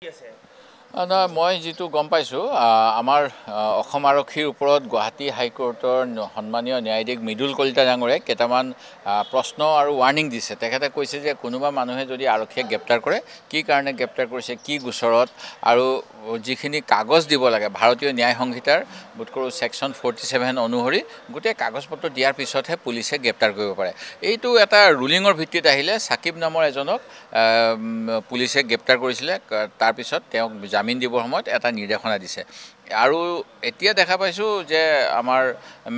নহয় মই যেটো গম পাইছো আমাৰ অসম আৰক্ষীৰ ওপৰত গুৱাহাটী হাইকোৰ্টৰ সন্মানীয় ন্যায়াধীশ মৃদুল কলিতা ডাঙৰে কেইটামান প্ৰশ্ন আৰু ৱাৰ্নিং দিছে তেখেতে কৈছে যে কোনোবা মানুহে যদি আৰক্ষীয়ে গ্ৰেপ্তাৰ কৰে কি কাৰণে গ্ৰেপ্তাৰ কৰিছে কি গোচৰত আৰু যিখিনি কাগজ দিব লাগে ভাৰতীয় ন্যায় সংহিতাৰ বোধকৰো সেকশন 47 অনুসৰি গোটেই কাগজপত্ৰ দিয়াৰ পিছতহে পুলিচে গ্ৰেপ্তাৰ কৰিব পাৰে এইটো এটা ৰুলিঙৰ ভিত্তিত আহিলে সাকিব নামৰ এজনক পুলিচে গ্ৰেপ্তাৰ কৰিছিলে তাৰ পিছত তেওঁক জামিন দিবৰ সময়ত এটা নিৰ্দেশনা দিছে আৰু এতিয়া দেখা পাইছো যে আমাৰ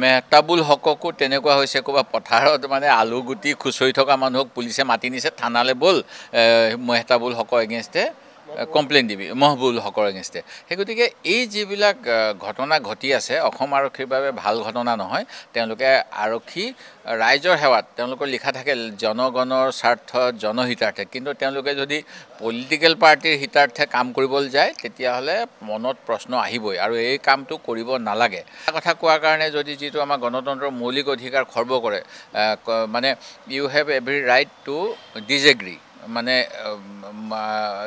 মেহতাবুল হককো তেনেকুৱা হৈছে কোবা পথাৰত মানে আলু গুটি খুচৰি থকা মানুহক পুলিচে মাতি নিছে থানালে বল মেহতাবুল হকৰ এগেইনষ্টে কমপ্লেইন দিবি মহবুল হকৰ এগেইনষ্টে হেগতিকে এই যিবিলাক ঘটনা ঘটি আছে অসম আৰক্ষীৰ বাবে ভাল ঘটনা নহয় তেওঁলোকে আৰক্ষী ৰাইজৰ সেৱাত তেওঁলোকৰ লিখা থাকে জনগণৰ স্বাৰ্থ জনহিতাৰ্থে কিন্তু তেওঁলোকে যদি পলিটিক্যাল পাৰ্টিৰ হিতাৰ্থে কাম কৰিবলৈ যায় তেতিয়া হলে মনত প্ৰশ্ন আহিবই আৰু এই কামটো কৰিব নালাগে কথা কোৱাৰ কাৰণে যদি যেটো আমাৰ গণতন্ত্ৰৰ মৌলিক অধিকাৰ খৰ্ব কৰে মানে you have every right to disagree মানে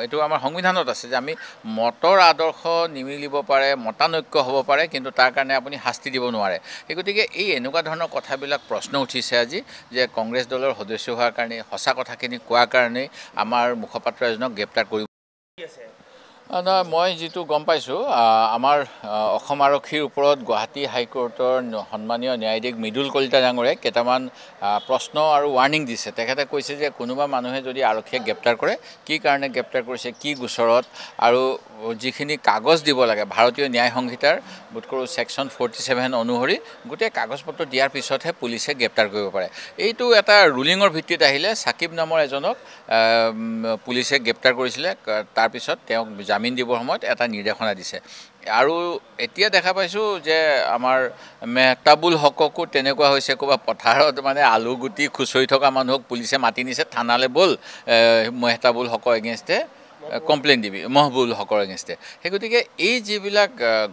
এটো আমাৰ সংবিধানত আছে যে আমি মতৰ আদৰ্শ নিমিলিব পাৰে মতানৈক্য হ'ব পাৰে কিন্তু তাৰ কাৰণে আপুনি শাস্তি দিব নোৱাৰে হেগতিকে এই এনেকুৱা ধৰণৰ কথাবিলাক প্ৰশ্ন উঠিছে আজি যে কংগ্ৰেছ দলৰ সদস্য হোৱাৰ কাৰণে হসা কথাখিনি কোৱাৰ কাৰণে আমাৰ মুখপাত্ৰ এজনক গ্ৰেপ্তাৰ কৰিব নহয় মই যেটো গম পাইছো আমাৰ অসম আৰক্ষীৰ ওপৰত গুৱাহাটী হাইকোৰ্টৰ সন্মানীয় ন্যায়াধীশ মৃদুল কলিতা ডাঙৰে কেইটামান প্ৰশ্ন আৰু ৱাৰ্নিং দিছে তেখেতে কৈছে যে কোনোবা মানুহে যদি আৰক্ষীয়ে গ্ৰেপ্তাৰ কৰে কি কাৰণে গ্ৰেপ্তাৰ কৰিছে কি গোচৰত আৰু যিখিনি কাগজ দিব লাগে ভাৰতীয় ন্যায় সংহিতাৰ বোধকৰো সেকশন 47 অনুসৰি গোটেই কাগজপত্ৰ দিয়াৰ পিছতহে পুলিচে গ্ৰেপ্তাৰ কৰিব পাৰে এইটো এটা ৰুলিঙৰ ভিত্তিত আহিলে সাকিব নামৰ এজনক পুলিচে গ্ৰেপ্তাৰ কৰিছিলে তাৰ পিছত তেওঁক জামিন দিবৰ সময়ত এটা নিৰ্দেশনা দিছে আৰু এতিয়া দেখা পাইছো যে আমাৰ মেহতাবুল হককো তেনেকুৱা হৈছে কোবা পথাৰত মানে আলু গুটি খুচৰি থকা মানুহক পুলিচে মাতি নিছে থানালে বল মেহতাবুল হকৰ এগেইনষ্টে কমপ্লেইন দিবি মহবুল হকৰ এগেইনষ্টে হেগতিকে এই যিবিলাক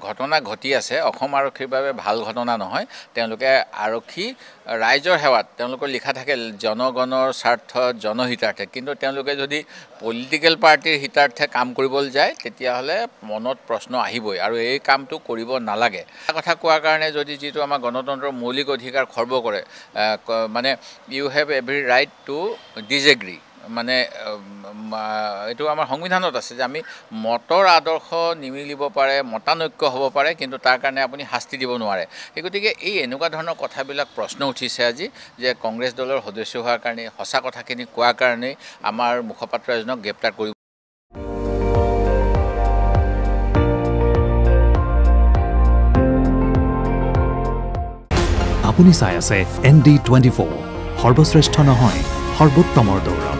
ঘটনা ঘটি আছে অসম আৰক্ষীৰ বাবে ভাল ঘটনা নহয় তেওঁলোকে আৰক্ষী ৰাইজৰ সেৱাত তেওঁলোকৰ লিখা থাকে জনগণৰ স্বাৰ্থ জনহিতাৰ্থে কিন্তু তেওঁলোকে যদি পলিটিক্যাল পাৰ্টিৰ হিতাৰ্থে কাম কৰিবলৈ যায় তেতিয়া হলে মনত প্ৰশ্ন আহিবই আৰু এই কামটো কৰিব নালাগে কথা কোৱাৰ কাৰণে যদি যেটো আমাৰ গণতন্ত্ৰৰ মৌলিক অধিকাৰ খৰ্ব কৰে মানে you have every right to disagree মানে এটো আমাৰ সংবিধানত আছে যে আমি মতৰ আদৰ্শ নিমিলিব পাৰে মতানৈক্য হ'ব পাৰে কিন্তু তাৰ কাৰণে আপুনি শাস্তি দিব নোৱাৰে হেগতিকে এই এনেকুৱা ধৰণৰ কথাবিলাক প্ৰশ্ন উঠিছে আজি যে কংগ্ৰেছ দলৰ সদস্য হোৱাৰ কাৰণে হসা কথাখিনি কোৱাৰ কাৰণে আমাৰ মুখপাত্ৰ এজনক গ্ৰেপ্তাৰ কৰিব আপুনি চাই আছে ND24 সৰ্বশ্ৰেষ্ঠ নহয় সৰ্বোত্তমৰ দৌৰ